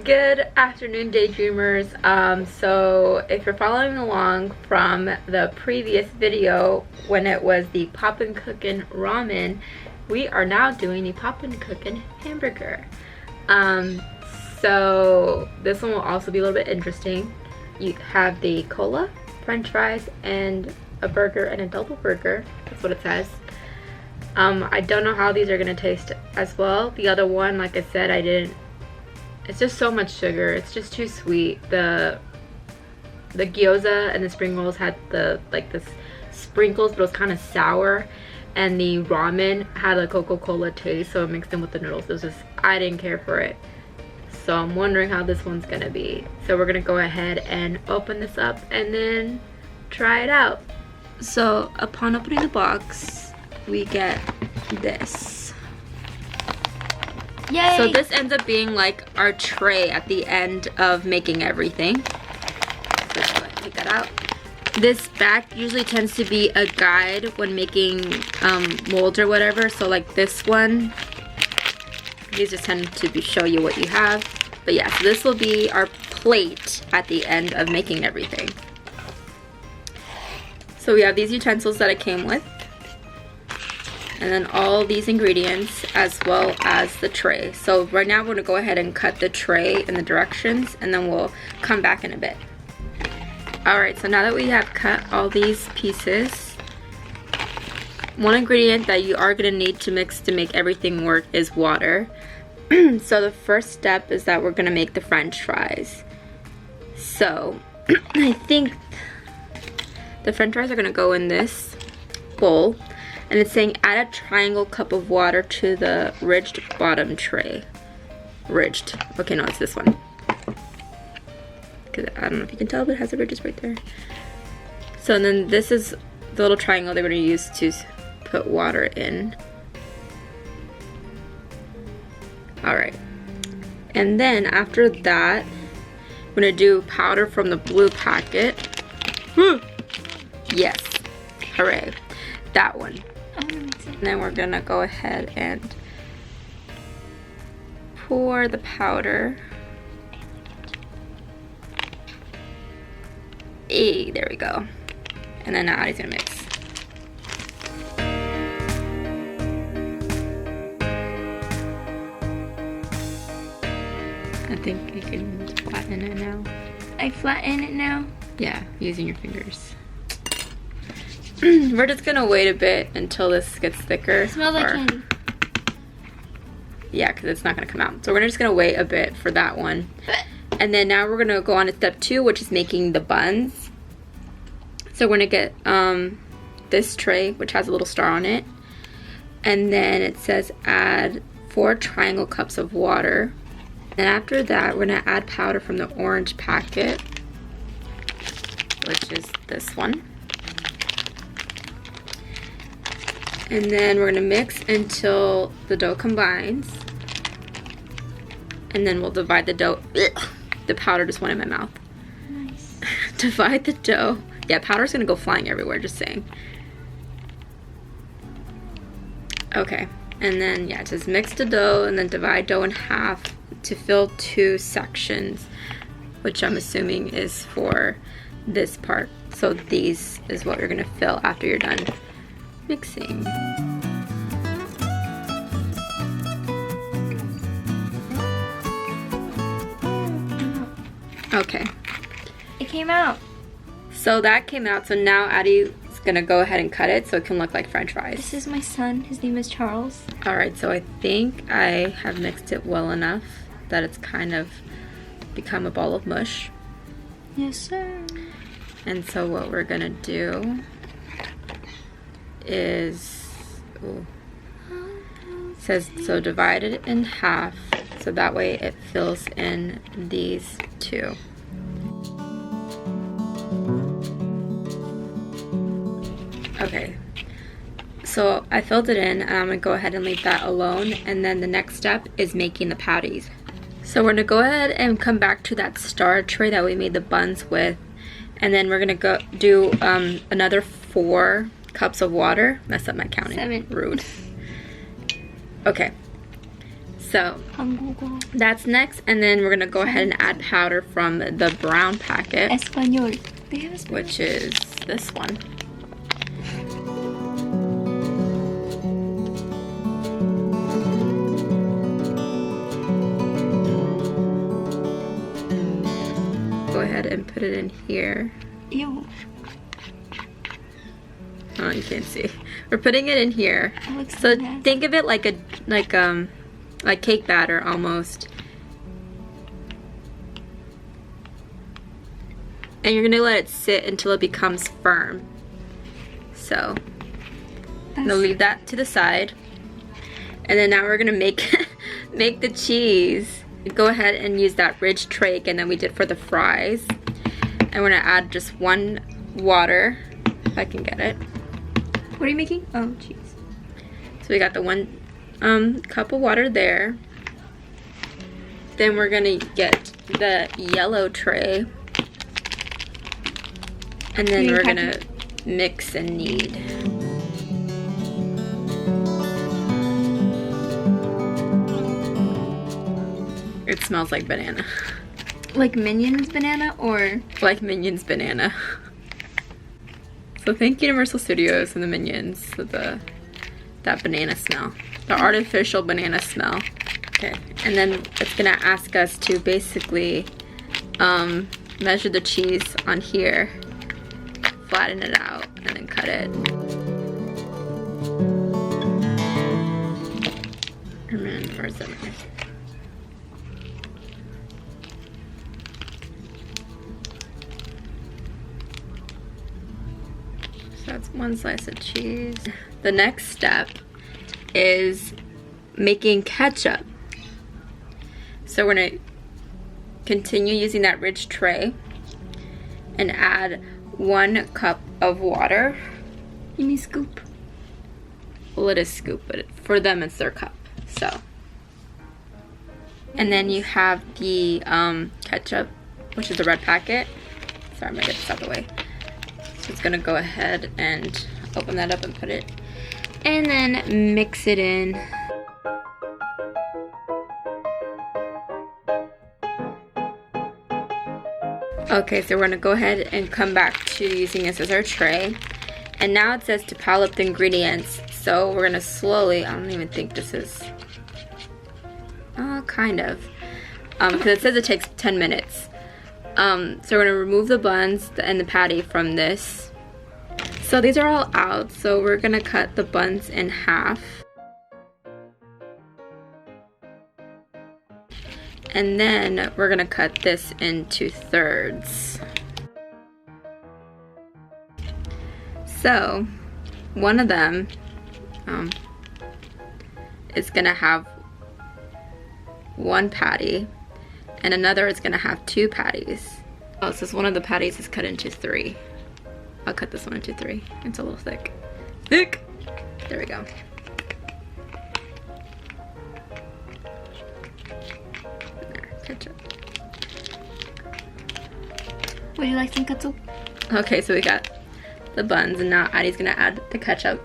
Good afternoon, daydreamers. So if you're following along from the previous video when it was the Popin'Cookin Ramen, we are now doing the Popin'Cookin Hamburger. So this one will also be a little bit interesting. You have the cola, french fries, and a burger and a double burger. That's what it says. I don't know how these are gonna taste as well. The other one, like I said, it's just so much sugar. It's just too sweet. The gyoza and the spring rolls had the sprinkles, but it was kind of sour, and the ramen had a Coca-Cola taste, so it mixed in with the noodles. It was just, I didn't care for it. So I'm wondering how this one's gonna be. So we're gonna go ahead and open this up and then try it out. So upon opening the box, we get this. Yay! So this ends up being like our tray at the end of making everything. Let's go ahead and take that out. This back usually tends to be a guide when making molds or whatever. So like this one, these just tend to show you what you have. But yeah, so this will be our plate at the end of making everything. So we have these utensils that it came with. And then all these ingredients as well as the tray. So right now we're gonna go ahead and cut the tray in the directions, and then we'll come back in a bit. All right, so now that we have cut all these pieces, one ingredient that you are gonna need to mix to make everything work is water. So the first step is that we're gonna make the french fries. So I think the french fries are gonna go in this bowl. And it's saying add a triangle cup of water to the ridged bottom tray. Ridged. Okay, no, it's this one. Because I don't know if you can tell, but it has the ridges right there. So then this is the little triangle they're going to use to put water in. Alright. And then after that, we're going to do powder from the blue packet. Yes. Hooray. That one. And then we're gonna go ahead and pour the powder. Hey, there we go. And then now Addie's gonna mix. I think you can flatten it now. I flatten it now? Yeah, using your fingers. We're just gonna wait a bit until this gets thicker. It smells like candy. Yeah, because it's not gonna come out. So we're just gonna wait a bit for that one. And then now we're gonna go on to step 2, which is making the buns. So we're gonna get this tray, which has a little star on it. And then it says add 4 triangle cups of water. And after that, we're gonna add powder from the orange packet, which is this one. And then we're gonna mix until the dough combines. And then we'll divide the dough. Ugh, the powder just went in my mouth. Nice. Divide the dough. Yeah, powder's gonna go flying everywhere, just saying. Okay, and then yeah, just mix the dough and then divide dough in half to fill 2 sections, which I'm assuming is for this part. So these is what you're gonna fill after you're done mixing. Okay. It came out. So that came out. So now Addie's gonna go ahead and cut it so it can look like french fries. This is my son. His name is Charles. Alright, so I think I have mixed it well enough that it's kind of become a ball of mush. Yes, sir. And so what we're gonna do is, it says, so divide it in half so that way it fills in these 2. Okay, so I filled it in, and I'm gonna go ahead and leave that alone, and then the next step is making the patties. So we're gonna go ahead and come back to that star tray that we made the buns with, and then we're gonna go do another 4 cups of water. Messed up my counting. 7. Rude. Okay. So 한국어. that's next, and then we're gonna go ahead and add powder from the brown packet, Espanol. They have Espanol. which is this one. Go ahead and put it in here. Ew. Oh, you can't see. We're putting it in here. It looks So nasty. think of it like cake batter almost. And you're gonna let it sit until it becomes firm. So I'm gonna leave that to the side. And then now we're gonna make make the cheese. Go ahead and use that ridge tray again that we did for the fries. And we're gonna add just 1 water, if I can get it. What are you making? Oh, cheese. So we got the 1 cup of water there. Then we're gonna get the yellow tray. And then we're gonna mix and knead. It smells like banana. Like Minions banana or? Like Minions banana. So thank Universal Studios and the Minions for that banana smell. The artificial banana smell. Okay, and then it's gonna ask us to basically measure the cheese on here, flatten it out, and then cut it. And then where's the knife? So that's 1 slice of cheese. The next step is making ketchup. So we're gonna continue using that ridge tray and add 1 cup of water. You need scoop. Well, it is scoop, but for them it's their cup. So, and then you have the ketchup, which is the red packet. Sorry, I'm gonna get this out of the way. So it's gonna go ahead and open that up and put it, and then mix it in. Okay, so we're gonna go ahead and come back to using this as our tray. And now it says to pile up the ingredients. So we're gonna slowly, I don't even think this is, kind of. Because it says it takes 10 minutes. So we're gonna remove the buns and the patty from this. So these are all out, so we're gonna cut the buns in half. And then we're gonna cut this into thirds. So one of them is gonna have 1 patty, and another is gonna have 2 patties. Oh, so one of the patties is cut into 3. I'll cut this one into 3. It's a little thick. Thick! There we go. Ketchup. Would you like some ketchup? Okay, so we got the buns, and now Addie's gonna add the ketchup.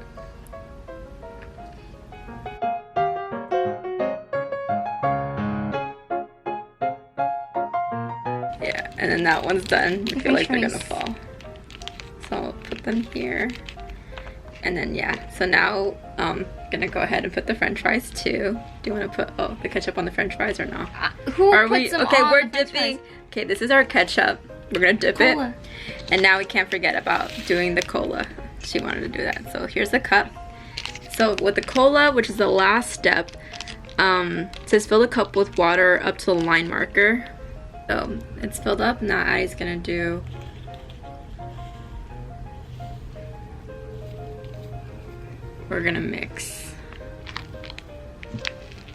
Yeah, and then that one's done. I feel like they're gonna fall. So I'll put them here. And then yeah, so now gonna go ahead and put the french fries too. Do you want to put the ketchup on the french fries or no? Who Are puts we them okay? on We're the french dipping. fries? Okay, this is our ketchup. We're gonna dip Cola. it. And now we can't forget about doing the cola. She wanted to do that. So here's the cup. So with the cola, which is the last step, it says fill the cup with water up to the line marker. So it's filled up. Now Addie's gonna do. We're gonna mix.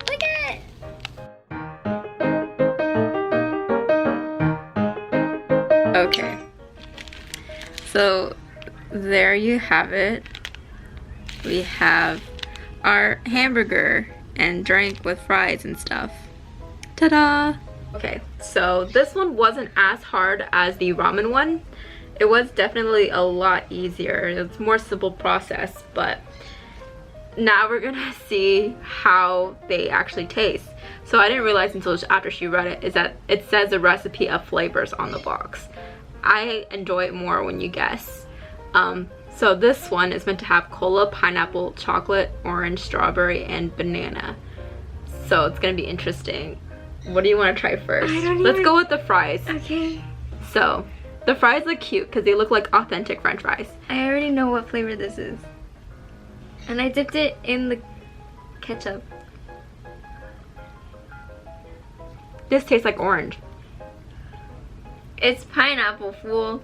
Look at it! Okay. So there you have it. We have our hamburger and drink with fries and stuff. Ta-da! Okay, so this one wasn't as hard as the ramen one. It was definitely a lot easier. It's a more simple process, but now we're gonna see how they actually taste. So I didn't realize until after she read it is that it says the recipe of flavors on the box. I enjoy it more when you guess. So this one is meant to have cola, pineapple, chocolate, orange, strawberry, and banana. So it's gonna be interesting. What do you want to try first? Let's go with the fries. Okay. So the fries look cute because they look like authentic French fries. I already know what flavor this is. And I dipped it in the ketchup. This tastes like orange. It's pineapple, fool.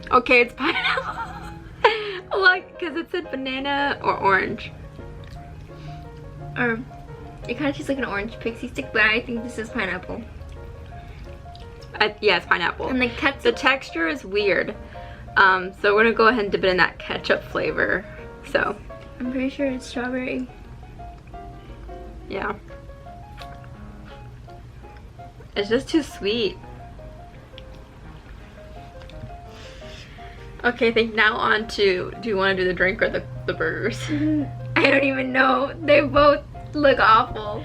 Okay, it's pineapple. Look, because it said banana or orange. Or it kind of tastes like an orange pixie stick, but I think this is pineapple. Yeah, it's pineapple. And the ketchup. The texture is weird. So we're gonna go ahead and dip it in that ketchup flavor. So I'm pretty sure it's strawberry. yeah. It's just too sweet. Okay, I think now on to, do you want to do the drink or the burgers? I don't even know. They both look awful.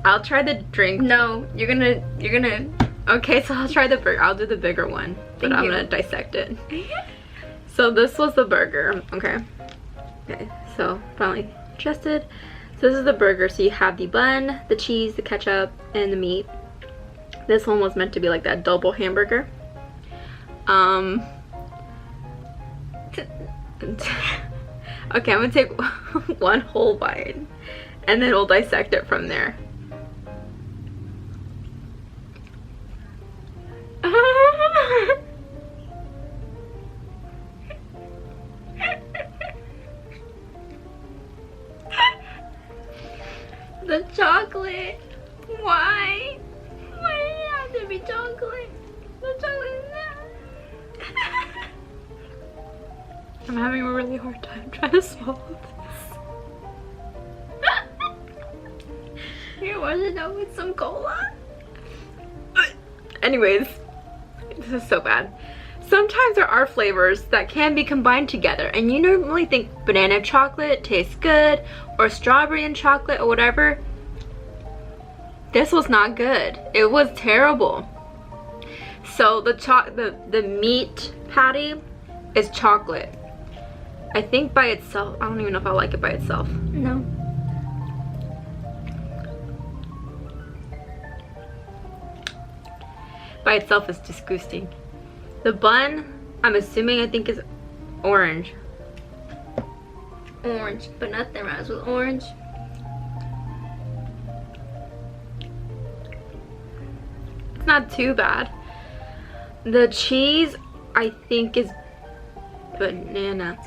I'll try the drink. No, you're gonna. Okay, so I'll try the burger. I'll do the bigger one, but I'm gonna dissect it. So this was the burger. Okay. Okay, so finally adjusted. So this is the burger. So you have the bun, the cheese, the ketchup, and the meat. This one was meant to be like that double hamburger. Okay, I'm gonna take one whole bite and then we'll dissect it from there. The chocolate. Why? Why did it have to be chocolate? The chocolate is not. I'm having a really hard time trying to swallow this. Here, wash it out with some cola. Anyways, this is so bad. Sometimes there are flavors that can be combined together, and you normally think banana chocolate tastes good, or strawberry and chocolate, or whatever. This was not good. It was terrible. So the meat patty is chocolate. I think by itself, I don't even know if I like it by itself. No. By itself is disgusting. The bun, I'm assuming, I think is orange. Orange, but nothing rhymes with orange. It's not too bad. The cheese, I think, is banana.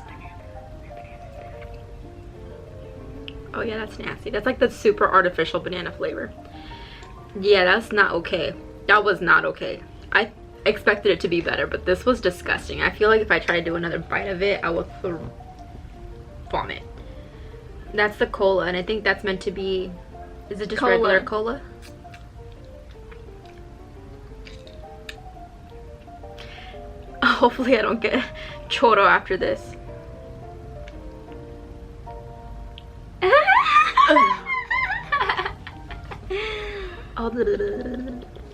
Oh yeah, that's nasty. That's like the super artificial banana flavor. Yeah, that's not okay. That was not okay. I expected it to be better, but this was disgusting. I feel like if I try to do another bite of it, I will vomit. That's the cola, and I think that's meant to be, is it just Cola. regular cola? Hopefully I don't get choro after this.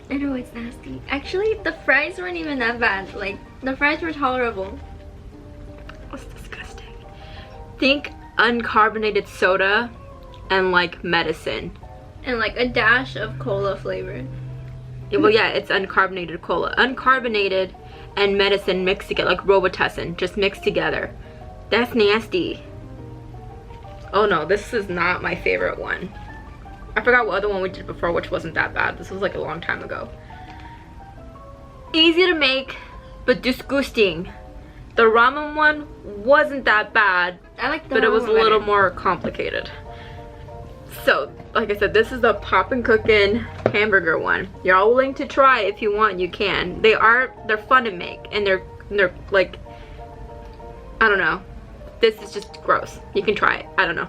I know it's nasty. Actually, the fries weren't even that bad. Like, the fries were tolerable. That's disgusting. Think uncarbonated soda and like medicine. And like a dash of cola flavor. Yeah, well, yeah, it's uncarbonated cola. Uncarbonated and medicine mixed together, like Robitussin, just mixed together. That's nasty. Oh no, this is not my favorite one. I forgot what other one we did before, which wasn't that bad. This was like a long time ago. Easy to make, but disgusting. The ramen one wasn't that bad, I like the but it was a little better. more complicated. So, like I said, this is the Popin'Cookin Hamburger one. You're all willing to try if you want, you can. They're fun to make, and they're like, I don't know. This is just gross. You can try it. I don't know.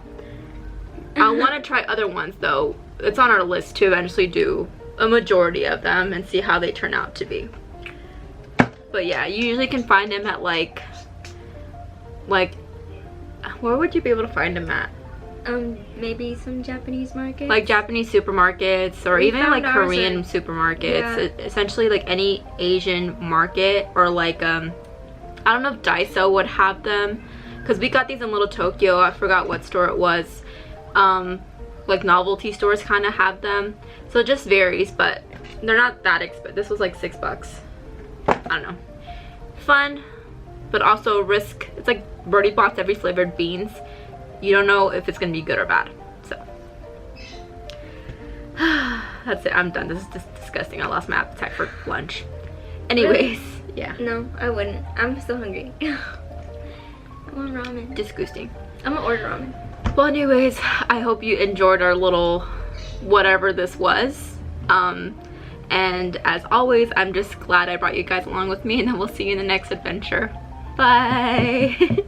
I want to try other ones though. It's on our list to eventually do a majority of them and see how they turn out to be. But yeah, you usually can find them at like where would you be able to find them at? maybe some Japanese markets. Like Japanese supermarkets, or We even found like ours Korean at- supermarkets. Yeah. Essentially like any Asian market, or like I don't know if Daiso would have them, because we got these in Little Tokyo. I forgot what store it was. Like novelty stores kind of have them, so it just varies, but they're not that expensive. This was like $6. I don't know. Fun, but also risk. It's like Birdie Bots every flavored beans. You don't know if it's gonna be good or bad. So that's it. I'm done. This is just disgusting. I lost my appetite for lunch. Anyways, yeah. No, I wouldn't. I'm still hungry. I want ramen. Disgusting. I'm gonna order ramen. Well, anyways, I hope you enjoyed our little whatever this was. And as always, I'm just glad I brought you guys along with me, and then we'll see you in the next adventure. Bye.